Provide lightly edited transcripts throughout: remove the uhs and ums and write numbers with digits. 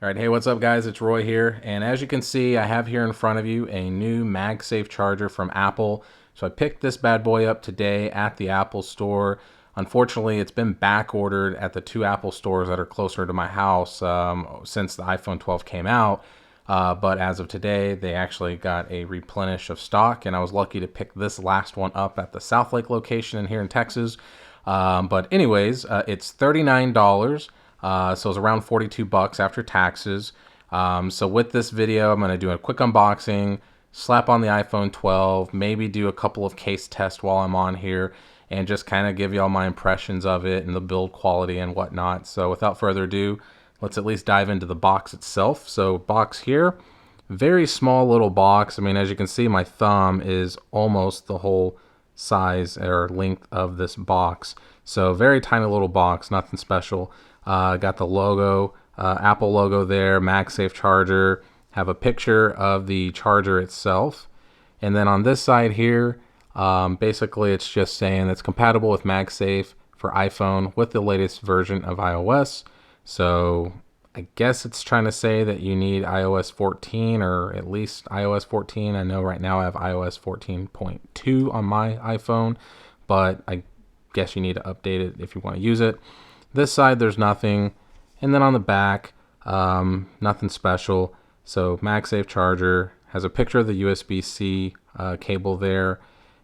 All right, hey, what's up, guys? It's Roy here, and as you can see, I have here in front of you a new MagSafe charger from Apple. So I picked this bad boy up today at the Apple store. Unfortunately, it's been back ordered at the two Apple stores that are closer to my house since the iPhone 12 came out. But as of today, they actually got a replenish of stock, and I was lucky to pick this last one up at the South Lake location in here in Texas. But anyways, it's $39. So it's around 42 bucks after taxes. So with this video, I'm going to do a quick unboxing, slap on the iPhone 12, maybe do a couple of case tests while I'm on here, and just kind of give you all my impressions of it and the build quality and whatnot. So without further ado, let's at least dive into the box itself. So box here, very small little box. I mean, as you can see, my thumb is almost the whole size or length of this box. So very tiny little box, nothing special. Got the logo, Apple logo there, MagSafe charger, have a picture of the charger itself. And then on this side here, basically it's just saying it's compatible with MagSafe for iPhone with the latest version of iOS. So I guess it's trying to say that you need iOS 14 or at least iOS 14. I know right now I have iOS 14.2 on my iPhone, but I guess you need to update it if you want to use it. This side, there's nothing. And then on the back, nothing special. So MagSafe charger, has a picture of the USB-C cable there.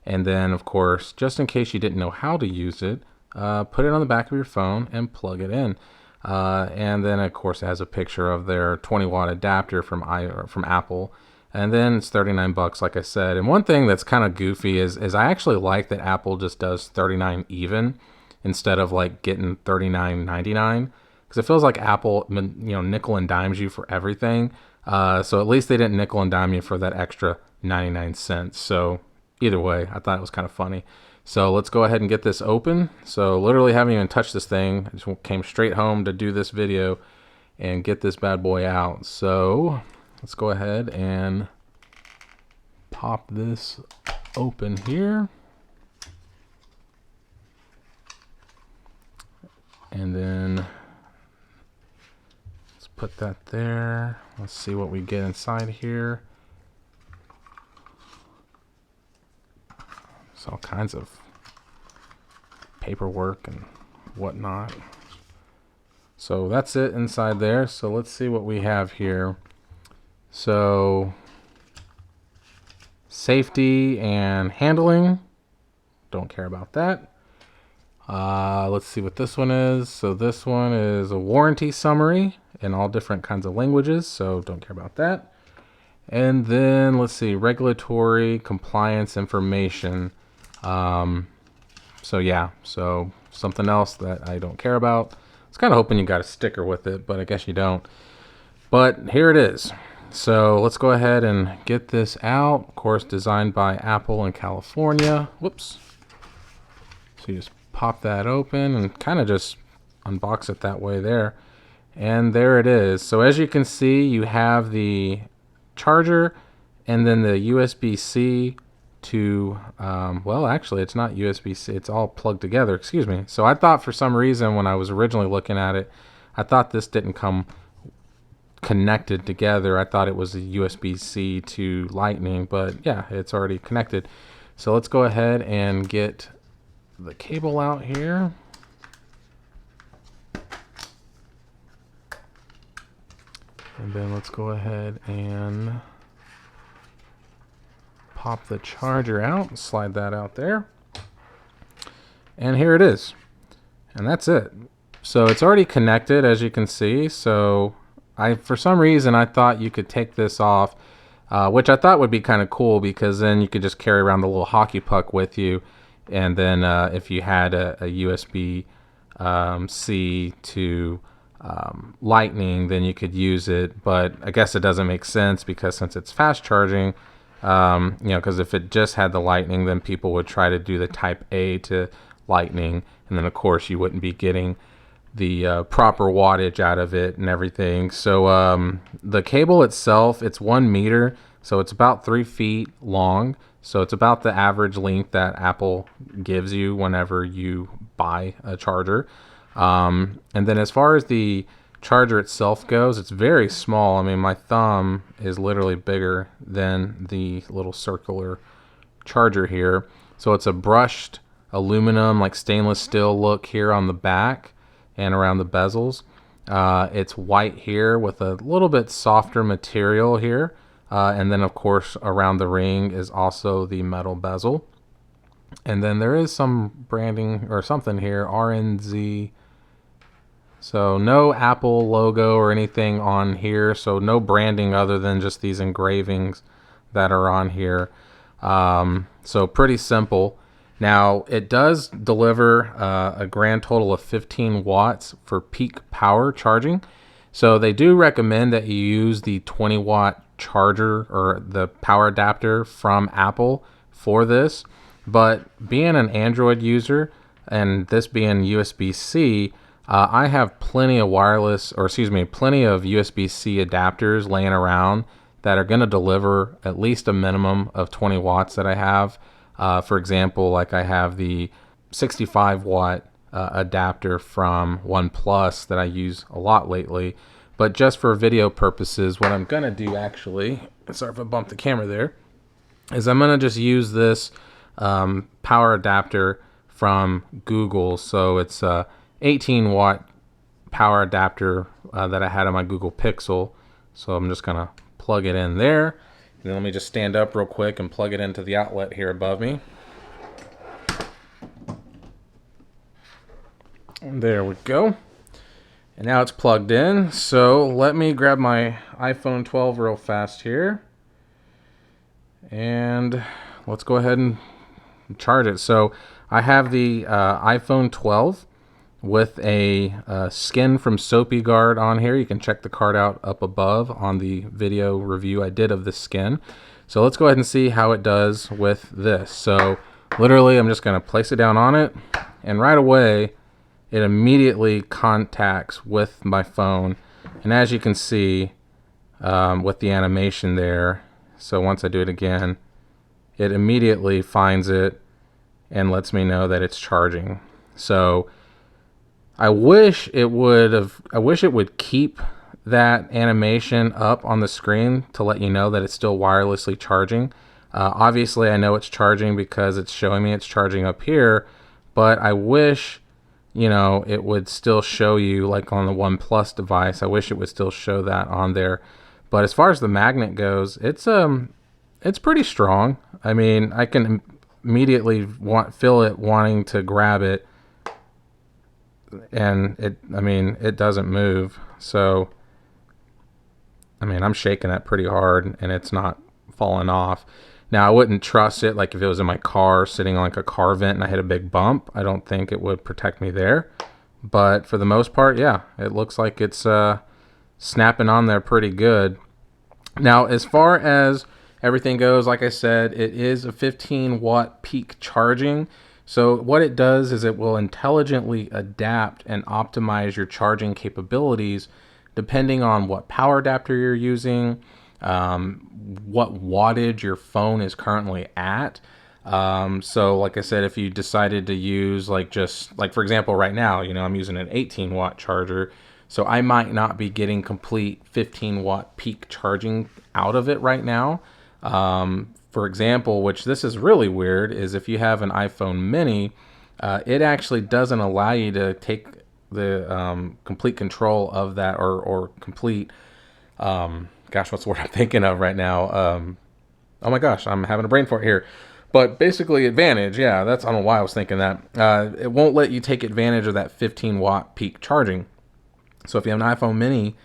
And then, of course, just in case you didn't know how to use it, put it on the back of your phone and plug it in. And then, of course, it has a picture of their 20-watt adapter from Apple. And then it's 39 bucks, like I said. And one thing that's kind of goofy is I actually like that Apple just does 39 even, instead of like getting $39.99, because it feels like Apple, nickel and dimes you for everything. So at least they didn't nickel and dime you for that extra 99 cents. So either way, I thought it was kind of funny. So let's go ahead and get this open. So literally haven't even touched this thing. I just came straight home to do this video and get this bad boy out. So let's go ahead and pop this open here. And then let's put that there. Let's see what we get inside here. There's all kinds of paperwork and whatnot. So that's it inside there. So let's see what we have here. So safety and handling, don't care about that. Let's see what this one is. So this one is a warranty summary in all different kinds of languages, so don't care about that. And then let's see, regulatory compliance information. So yeah, so something else that I don't care about. I was kind of hoping you got a sticker with it, but I guess you don't. But here it is. So let's go ahead and get this out. Of course, designed by Apple in California. Whoops. So you just pop that open and kind of just unbox it that way there. And there it is. So as you can see, you have the charger and then the USB-C to, well, actually, it's not USB-C. It's all plugged together. Excuse me. So I thought for some reason when I was originally looking at it, I thought this didn't come connected together. I thought it was a USB-C to Lightning, but yeah, it's already connected. So let's go ahead and get the cable out here. And then let's go ahead and pop the charger out, slide that out there. And here it is. And that's it. So it's already connected, as you can see. So for some reason, I thought you could take this off, which I thought would be kind of cool, because then you could just carry around the little hockey puck with you. And then if you had a USB-C to Lightning, then you could use it. But I guess it doesn't make sense, because since it's fast charging, because if it just had the Lightning, then people would try to do the Type A to Lightning. And then, of course, you wouldn't be getting the proper wattage out of it and everything. So the cable itself, it's 1 meter. So it's about 3 feet long. So it's about the average length that Apple gives you whenever you buy a charger. And then as far as the charger itself goes, it's very small. I mean, my thumb is literally bigger than the little circular charger here. So it's a brushed aluminum, like stainless steel look here on the back and around the bezels. It's white here with a little bit softer material here. And then, of course, around the ring is also the metal bezel. And then there is some branding or something here, RNZ. So no Apple logo or anything on here. So no branding other than just these engravings that are on here. So pretty simple. Now it does deliver a grand total of 15 watts for peak power charging. So they do recommend that you use the 20 watt charger or the power adapter from Apple for this. But being an Android user and this being USB-C, I have plenty of plenty of USB-C adapters laying around that are going to deliver at least a minimum of 20 watts that I have. For example, like I have the 65 watt adapter from OnePlus that I use a lot lately. But just for video purposes, what I'm going to do actually, sorry if I bumped the camera there, is I'm going to just use this power adapter from Google. So it's a 18 watt power adapter that I had on my Google Pixel. So I'm just going to plug it in there. And then let me just stand up real quick and plug it into the outlet here above me. And there we go. And now it's plugged in. So let me grab my iPhone 12 real fast here. And let's go ahead and charge it. So I have the iPhone 12 with a skin from Soapy Guard on here. You can check the card out up above on the video review I did of this skin. So let's go ahead and see how it does with this. So literally I'm just going to place it down on it, and right away it immediately contacts with my phone. And as you can see with the animation there, so once I do it again, it immediately finds it and lets me know that it's charging. So I wish it would keep that animation up on the screen to let you know that it's still wirelessly charging. Obviously I know it's charging because it's showing me it's charging up here, but I wish, you know, it would still show you, like on the OnePlus device, I wish it would still show that on there. But as far as the magnet goes, it's pretty strong. I mean, I can immediately feel it wanting to grab it, and it doesn't move. So I mean, I'm shaking that pretty hard and it's not falling off. Now I wouldn't trust it like if it was in my car sitting on like a car vent and I hit a big bump. I don't think it would protect me there, but for the most part, yeah, it looks like it's snapping on there pretty good. Now as far as everything goes, like I said, it is a 15 watt peak charging. So what it does is it will intelligently adapt and optimize your charging capabilities depending on what power adapter you're using, what wattage your phone is currently at. So like I said, if you decided to use for example, right now, you know, I'm using an 18 watt charger. So I might not be getting complete 15 watt peak charging out of it right now. For example, which this is really weird, is if you have an iPhone mini, it actually doesn't allow you to take the complete control of that or complete, gosh, what's the word I'm thinking of right now? Oh my gosh, I'm having a brain fart here. But basically advantage, yeah, I don't know why I was thinking that. It won't let you take advantage of that 15 watt peak charging. So if you have an iPhone mini,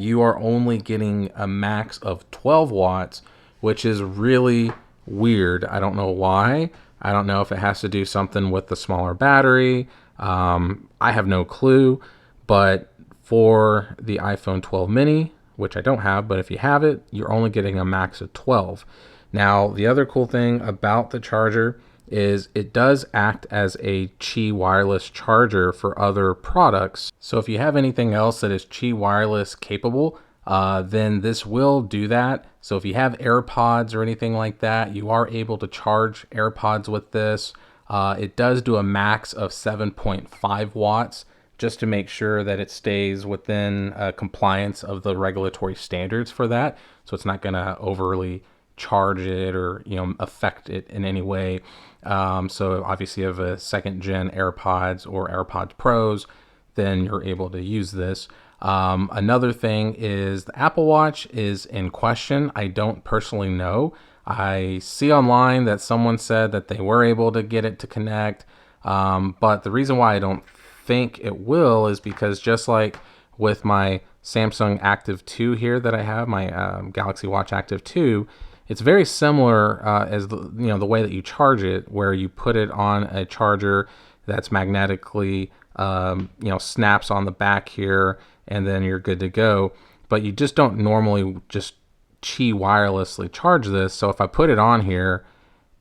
you are only getting a max of 12 watts, which is really weird. I don't know why. I don't know if it has to do something with the smaller battery. I have no clue. But for the iPhone 12 mini, which I don't have, but if you have it, you're only getting a max of 12. Now, the other cool thing about the charger is it does act as a Qi wireless charger for other products. So if you have anything else that is Qi wireless capable, then this will do that. So if you have AirPods or anything like that, you are able to charge AirPods with this. It does do a max of 7.5 watts just to make sure that it stays within compliance of the regulatory standards for that. So it's not going to overly charge it or affect it in any way. So obviously, you have a second gen AirPods or AirPods Pros, then you're able to use this. Another thing is the Apple Watch is in question. I don't personally know. I see online that someone said that they were able to get it to connect, but the reason why I don't think it will is because just like with my Samsung Active 2 here that I have, my Galaxy Watch Active 2, it's very similar as the way that you charge it, where you put it on a charger that's magnetically snaps on the back here, and then you're good to go. But you just don't normally just Qi wirelessly charge this. So if I put it on here,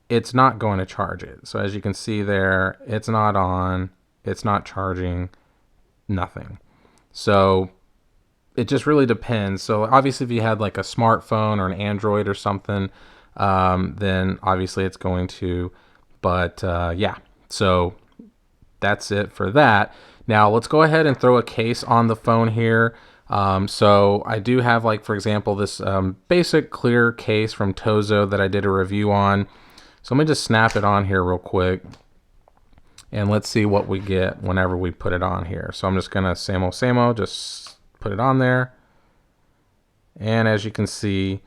it's not going to charge it. So as you can see there, it's not on, it's not charging, nothing. So it just really depends. So obviously if you had like a smartphone or an Android or something, then obviously it's going to, but yeah, so that's it for that. Now let's go ahead and throw a case on the phone here. So I do have, like, for example, this basic clear case from Tozo that I did a review on. So let me just snap it on here real quick, and let's see what we get whenever we put it on here. So I'm just gonna samo, just put it on there. And as you can see,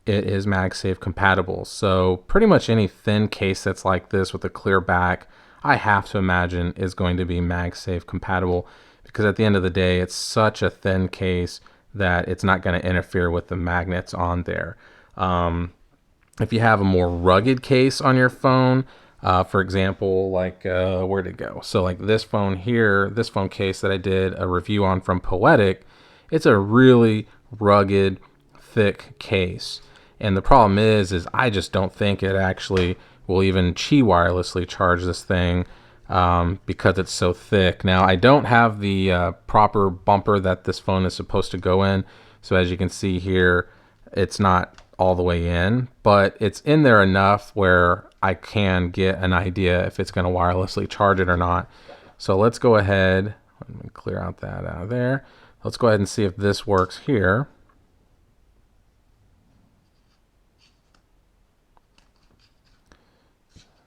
it is MagSafe compatible. So pretty much any thin case that's like this with a clear back, I have to imagine is going to be MagSafe compatible, because at the end of the day, it's such a thin case that it's not going to interfere with the magnets on there. If you have a more rugged case on your phone, for example, like where'd it go? So like this phone here, this phone case that I did a review on from Poetic, it's a really rugged, thick case. And the problem is I just don't think it actually will even Qi wirelessly charge this thing because it's so thick. Now, I don't have the proper bumper that this phone is supposed to go in. So as you can see here, it's not all the way in, but it's in there enough where I can get an idea if it's going to wirelessly charge it or not. So let's go ahead, let me clear out that out of there. Let's go ahead and see if this works here.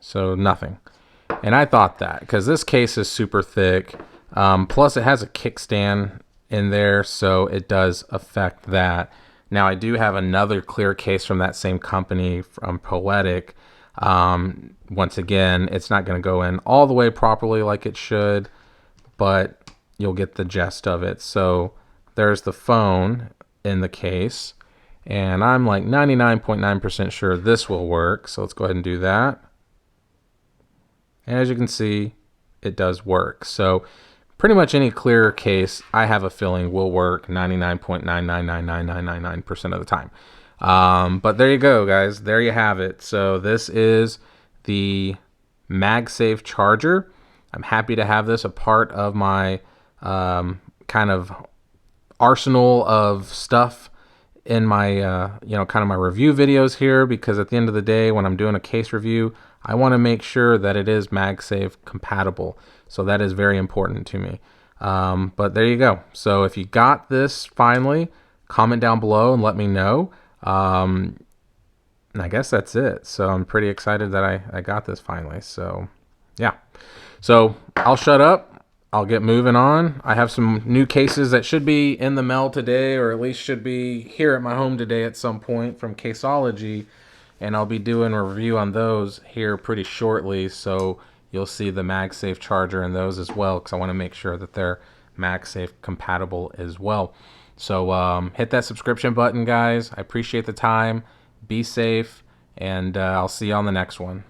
So nothing. And I thought that, because this case is super thick. Plus it has a kickstand in there, so it does affect that. Now I do have another clear case from that same company, from Poetic. Once again, it's not going to go in all the way properly like it should, but you'll get the gist of it. So there's the phone in the case, and I'm like 99.9% sure this will work. So let's go ahead and do that. And as you can see, it does work. So pretty much any clear case, I have a feeling will work 99.9999999% of the time. But there you go, guys. There you have it. So this is the MagSafe charger. I'm happy to have this a part of my kind of arsenal of stuff in my kind of my review videos here, because at the end of the day, when I'm doing a case review, I want to make sure that it is MagSafe compatible. So that is very important to me. But there you go. So if you got this finally, comment down below and let me know. And I guess that's it. So I'm pretty excited that I got this finally. So yeah. So I'll shut up. I'll get moving on. I have some new cases that should be in the mail today, or at least should be here at my home today at some point, from Caseology. And I'll be doing a review on those here pretty shortly. So you'll see the MagSafe charger in those as well, because I want to make sure that they're MagSafe compatible as well. So hit that subscription button, guys. I appreciate the time. Be safe, and I'll see you on the next one.